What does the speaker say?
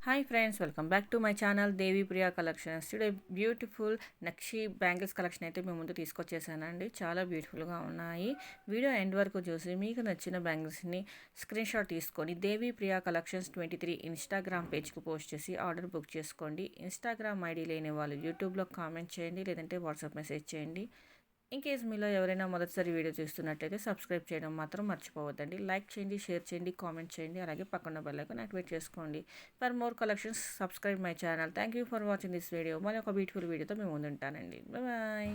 Hi friends, welcome back to my channel Devi Priya collections. Today beautiful nakshi bangles collection అయితే మేము ముందు తీసుకొచ్చేసానండి. చాలా బ్యూటిఫుల్గా ఉన్నాయి. వీడియో ఎండ్ వరకు చూసి మీకు నచ్చిన బ్యాంగిల్స్ని స్క్రీన్ షాట్ తీసుకొని దేవి ప్రియా కలెక్షన్స్ 23 ఇన్స్టాగ్రామ్ పేజ్కి పోస్ట్ చేసి ఆర్డర్ బుక్ చేసుకోండి. ఇన్స్టాగ్రామ్ ఐడి లేని వాళ్ళు యూట్యూబ్లో కామెంట్ చేయండి, లేదంటే వాట్సాప్ మెసేజ్ చేయండి. ఇన్ కేస్ మీలో ఎవరైనా మొదటిసారి వీడియో చూస్తున్నట్లయితే సబ్స్క్రైబ్ చేయడం మాత్రం మర్చిపోవద్దండి. లైక్ చేయండి, షేర్ చేయండి, కామెంట్ చేయండి, అలాగే పక్కన బెల్ ఐకాన్ యాక్టివేట్ చేసుకోండి. For more collections subscribe my channel. Thank you for watching this video. మళ్ళీ ఒక బ్యూటిఫుల్ వీడియోతో మేము ముందుంటానండి. బాయ్.